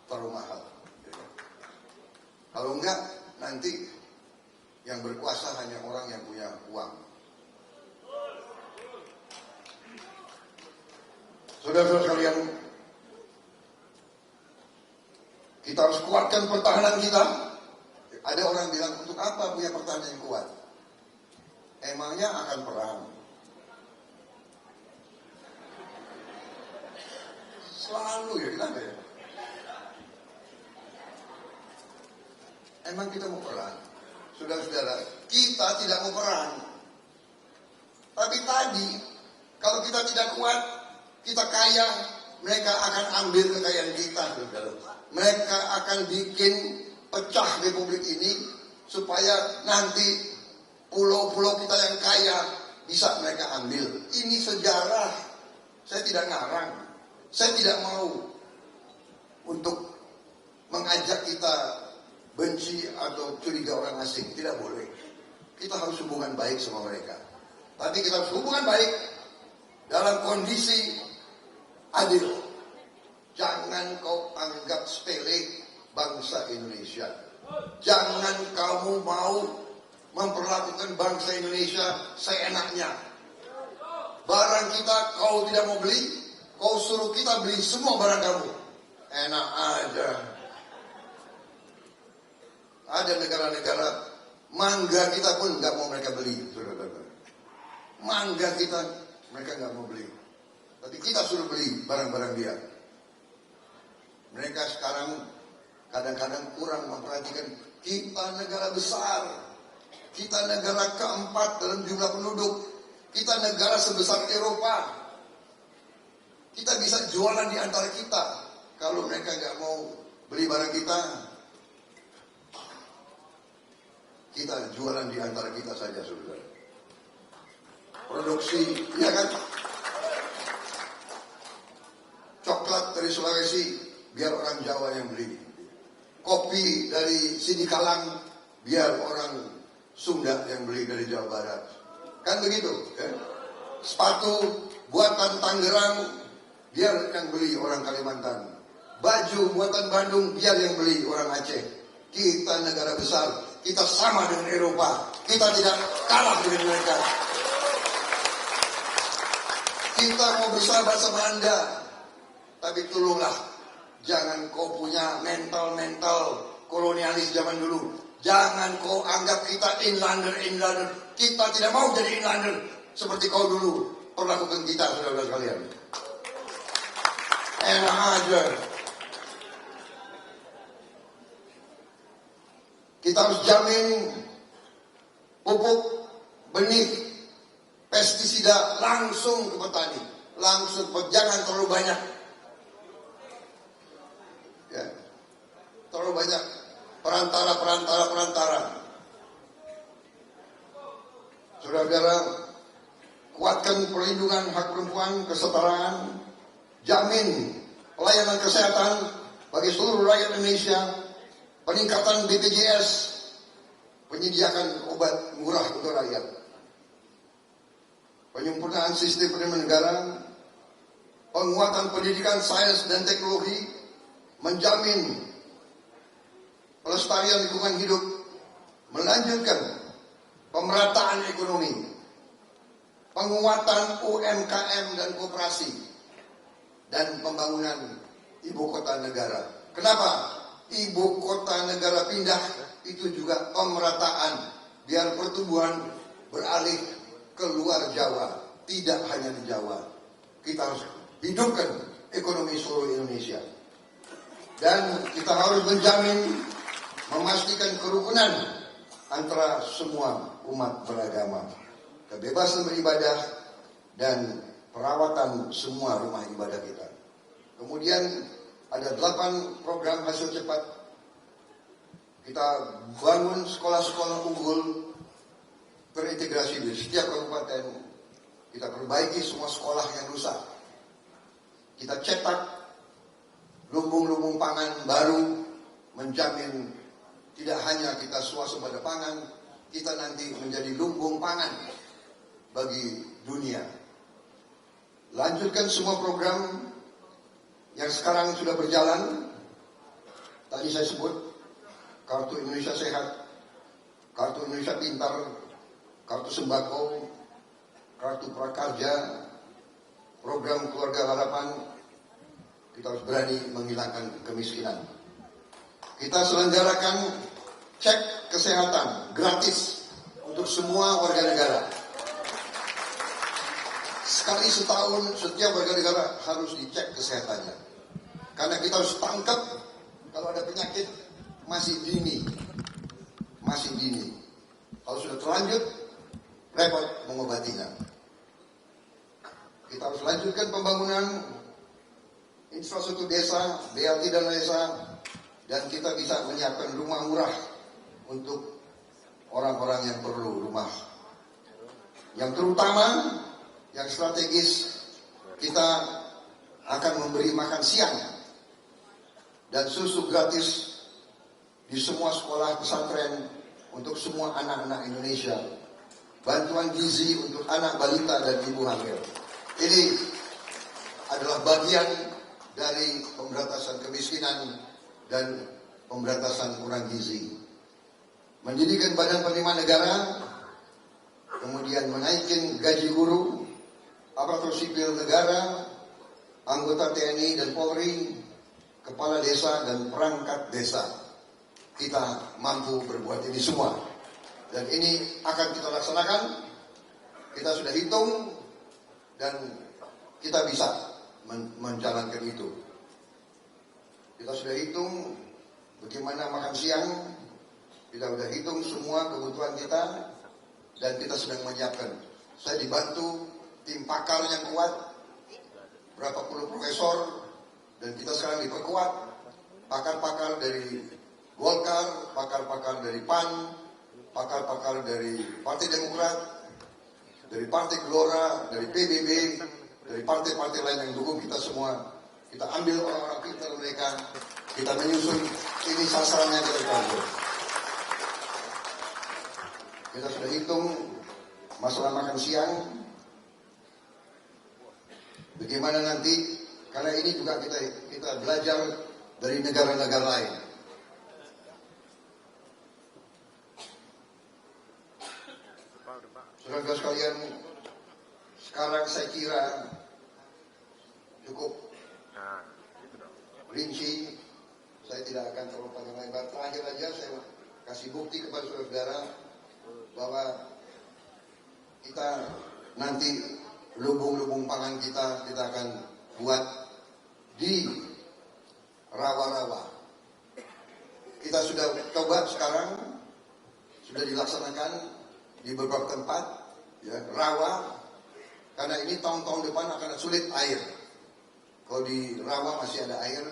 terlalu mahal. Ya kan? Kalau enggak, nanti yang berkuasa hanya orang yang punya uang. Saudara-saudara sekalian, kita harus kuatkan pertahanan kita. Ada orang bilang, untuk apa punya pertahanan yang kuat? Emangnya akan perang? Selalu ya, kenapa ya? Emang kita mau perang? Saudara-saudara, kita tidak mau perang. Tapi tadi, kalau kita tidak kuat, kita kaya, mereka akan ambil kekayaan kita, saudara. Mereka akan bikin pecah republik ini, supaya nanti pulau-pulau kita yang kaya bisa mereka ambil. Ini sejarah. Saya tidak ngarang. Saya tidak mau untuk mengajak kita benci atau curiga orang asing. Tidak boleh. Kita harus hubungan baik sama mereka. Tapi kita harus hubungan baik dalam kondisi adil. Jangan kau anggap sepele bangsa Indonesia. Jangan kamu mau memperlakukan bangsa Indonesia seenaknya. Barang kita kau tidak mau beli, kau suruh kita beli semua barang kamu. Enak aja. Ada negara-negara mangga kita pun nggak mau mereka beli, saudara-saudara. Mangga kita mereka nggak mau beli, tapi kita suruh beli barang-barang dia. Mereka sekarang kadang-kadang kurang memperhatikan kita negara besar, kita negara keempat dalam jumlah penduduk, kita negara sebesar Eropa. Kita bisa jualan di antara kita. Kalau mereka nggak mau beli barang kita, kita jualan di antara kita saja, saudara. Produksi, ya kan? Coklat dari Sulawesi, biar orang Jawa yang beli. Kopi dari Sidikalang, biar orang Sunda yang beli dari Jawa Barat. Kan begitu, kan? Sepatu buatan Tangerang, biar yang beli orang Kalimantan. Baju buatan Bandung, biar yang beli orang Aceh. Kita negara besar, kita sama dengan Eropa. Kita tidak kalah dengan mereka. Kita mau bersahabat sama Anda. Tapi tolonglah, jangan kau punya mental-mental kolonialis zaman dulu. Jangan kau anggap kita inlander. Kita tidak mau jadi inlander seperti kau dulu perlakukan kita, saudara sekalian. Enak aja. Kita harus jamin pupuk, benih, pestisida langsung ke petani. Langsung, jangan terlalu banyak. Ya, terlalu banyak perantara. Saudara-saudara, kuatkan perlindungan hak perempuan, kesetaraan. jamin pelayanan kesehatan bagi seluruh rakyat Indonesia, peningkatan BPJS, penyediaan obat murah untuk rakyat, penyempurnaan sistem pendidikan negara, penguatan pendidikan sains dan teknologi, menjamin pelestarian lingkungan hidup, melanjutkan pemerataan ekonomi, penguatan UMKM dan koperasi, dan pembangunan ibu kota negara. Kenapa? Ibu kota negara pindah itu juga pemerataan, biar pertumbuhan beralih ke luar Jawa, tidak hanya di Jawa. Kita harus hidupkan ekonomi seluruh Indonesia. Dan kita harus menjamin, memastikan kerukunan antara semua umat beragama, kebebasan beribadah, dan perawatan semua rumah ibadah kita. Kemudian ada 8 program hasil cepat. Kita bangun sekolah-sekolah unggul terintegrasi di setiap kabupaten. Kita perbaiki semua sekolah yang rusak. Kita cetak lumbung-lumbung pangan baru, menjamin tidak hanya kita swasembada pangan, kita nanti menjadi lumbung pangan bagi dunia. Lanjutkan semua program yang sekarang sudah berjalan. Tadi saya sebut Kartu Indonesia Sehat, Kartu Indonesia Pintar, Kartu Sembako, Kartu Prakarja, program Keluarga Harapan. Kita harus berani menghilangkan kemiskinan. Kita selenggarakan cek kesehatan gratis untuk semua warga negara. Sekali setahun setiap warga negara harus dicek kesehatannya. Karena kita harus tangkap kalau ada penyakit masih dini. Masih dini. Kalau sudah terlanjut, repot mengobatinya. Kita harus lanjutkan pembangunan infrastruktur desa, BLT dan desa, dan kita bisa menyiapkan rumah murah untuk orang-orang yang perlu rumah. Yang terutama, yang strategis, kita akan memberi makan siang dan susu gratis di semua sekolah pesantren untuk semua anak-anak Indonesia. Bantuan gizi untuk anak balita dan ibu hamil. Ini adalah bagian dari pemberantasan kemiskinan dan pemberantasan kurang gizi. Mendirikan badan penerimaan negara, kemudian menaikkan gaji guru, aparatur sipil negara, anggota TNI dan Polri, kepala desa dan perangkat desa. Kita mampu berbuat ini semua. Dan ini akan kita laksanakan. Kita sudah hitung dan kita bisa menjalankan itu. Kita sudah hitung bagaimana makan siang, kita sudah hitung semua kebutuhan kita, dan kita sedang menyiapkan. Saya dibantu tim pakar yang kuat, berapa puluh profesor, dan kita sekarang diperkuat, pakar-pakar dari Golkar, pakar-pakar dari PAN, pakar-pakar dari Partai Demokrat, dari Partai Gelora, dari PBB, dari partai-partai lain yang dukung kita semua. Kita ambil orang-orang pintar mereka, kita menyusun ini sasarannya dari kampus. Kita sudah hitung masalah makan siang, bagaimana nanti, karena ini juga kita belajar dari negara-negara lain. Saudara sekalian, sekarang saya kira cukup rinci, saya tidak akan terlalu panjang lebar. Terakhir aja saya kasih bukti kepada saudara-saudara bahwa kita nanti lubung-lubung pangan kita akan buat di rawa-rawa. Kita sudah coba sekarang, sudah dilaksanakan di beberapa tempat, ya, rawa, karena ini tahun-tahun depan akan sulit air. Kalau di rawa masih ada air,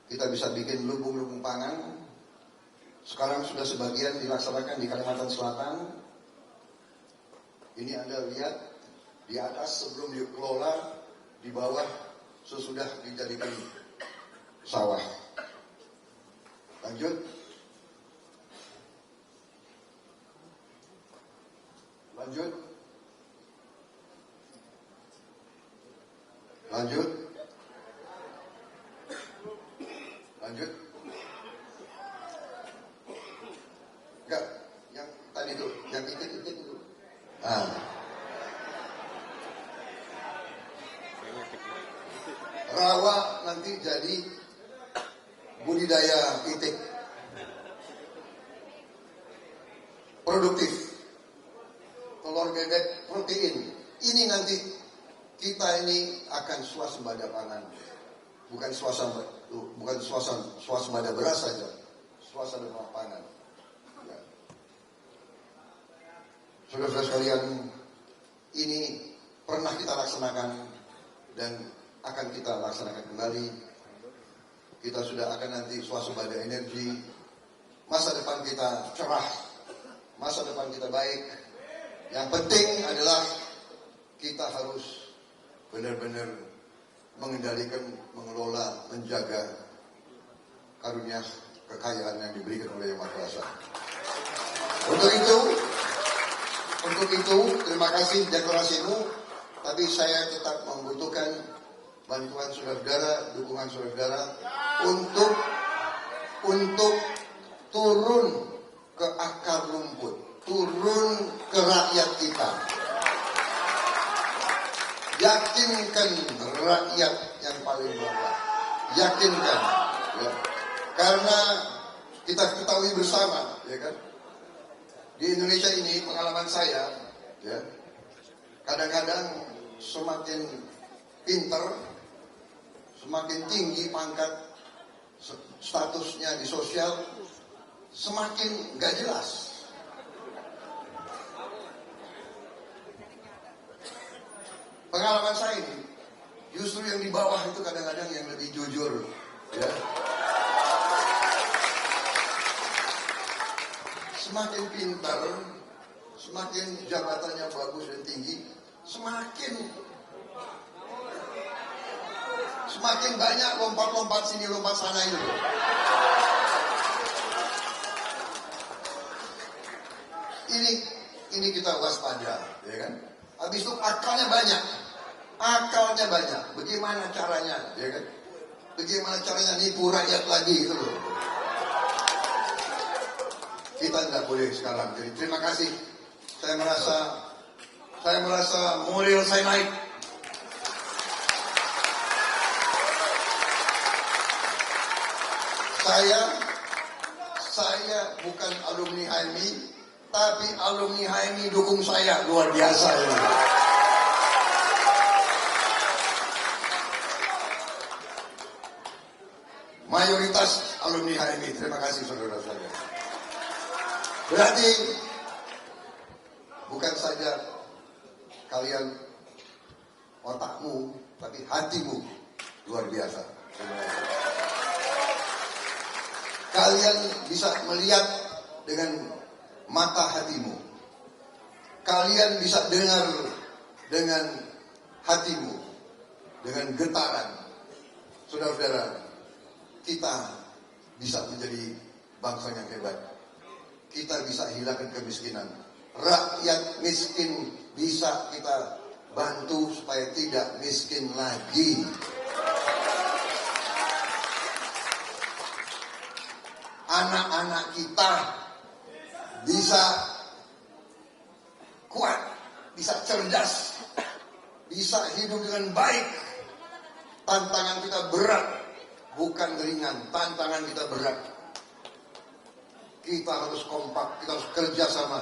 kita bisa bikin lubung-lubung pangan. Sekarang sudah sebagian dilaksanakan di Kalimantan Selatan. Ini Anda lihat, di atas sebelum dikelola, di bawah sesudah dijadikan sawah. Lanjut. Lanjut. Lanjut. Lanjut. Enggak, yang tadi itu, yang itik-itik itu. Nah. Rawa nanti jadi budidaya itik. Produktif. Telur bebek protein. Ini nanti kita ini akan swasembada pangan. Bukan swasembada beras saja. Swasembada pangan. Ya. Saudara-saudara sekalian, ini pernah kita laksanakan dan akan kita laksanakan kembali. Kita sudah akan nanti swasembada energi. Masa depan kita cerah. Masa depan kita baik. Yang penting adalah kita harus benar-benar mengendalikan, mengelola, menjaga karunia kekayaan yang diberikan oleh Yang Maha Kuasa. Untuk itu, terima kasih deklarasimu, tapi saya tetap membutuhkan bantuan saudara-saudara, dukungan saudara-saudara untuk turun ke akar rumput, turun ke rakyat kita. Yakinkan rakyat yang paling bawah. Yakinkan. Ya. Karena kita ketahui bersama, ya kan? Di Indonesia ini pengalaman saya, ya, kadang-kadang semakin pinter, semakin tinggi pangkat statusnya di sosial, semakin gak jelas. Pengalaman saya ini, justru yang di bawah itu kadang-kadang yang lebih jujur, ya. Semakin pintar, semakin jabatannya bagus dan tinggi, semakin banyak lompat-lompat sini, lompat sana itu. Ini kita waspada, ya kan? Habis itu akalnya banyak. Bagaimana caranya, ya kan? Bagaimana caranya nipu rakyat lagi itu loh. Kita tidak boleh sekarang. Jadi terima kasih. Saya merasa moral saya naik. Saya bukan alumni HMI, tapi alumni HMI dukung saya luar biasa ini. Mayoritas alumni HMI. Terima kasih saudara-saudara. Berarti bukan saja kalian otakmu, tapi hatimu luar biasa. Kalian bisa melihat dengan mata hatimu. Kalian bisa dengar dengan hatimu, dengan getaran. Saudara-saudara, kita bisa menjadi bangsa yang hebat. Kita bisa hilangkan kemiskinan. Rakyat miskin bisa kita bantu supaya tidak miskin lagi. Anak-anak kita bisa kuat, bisa cerdas, bisa hidup dengan baik. Tantangan kita berat, bukan ringan. Tantangan kita berat. Kita harus kompak, kita harus kerjasama,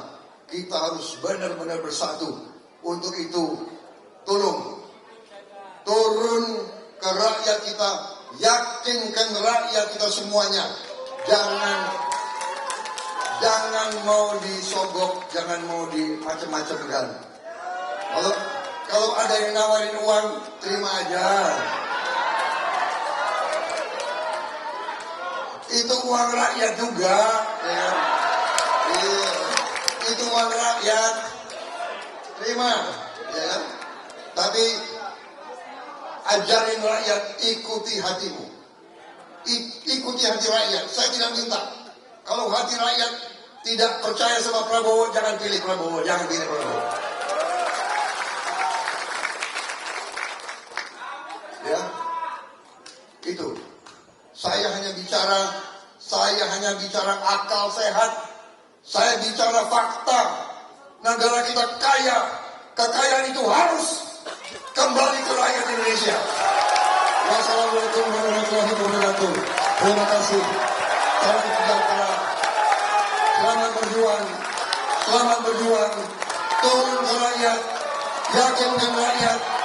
kita harus benar-benar bersatu. Untuk itu, tolong turun ke rakyat kita, yakinkan rakyat kita semuanya. Jangan mau disogok, jangan mau dimacem-macemkan. Kalau ada yang nawarin uang, terima aja. Itu uang rakyat juga, ya. Itu uang rakyat, terima, ya. Tapi ajarin rakyat, ikuti hatimu. Ikuti hati rakyat. Saya tidak minta. Kalau hati rakyat tidak percaya sama Prabowo, jangan pilih Prabowo. Jangan pilih Prabowo. Ya, itu. Saya hanya bicara akal sehat. Saya bicara fakta. Negara kita kaya. Kekayaan itu harus kembali ke rakyat Indonesia. Wassalamualaikum warahmatullahi wabarakatuh. Terima kasih. Salam sejahtera. Selamat berjuang. Selamat berjuang. Turun ke rakyat. Yakinkan rakyat.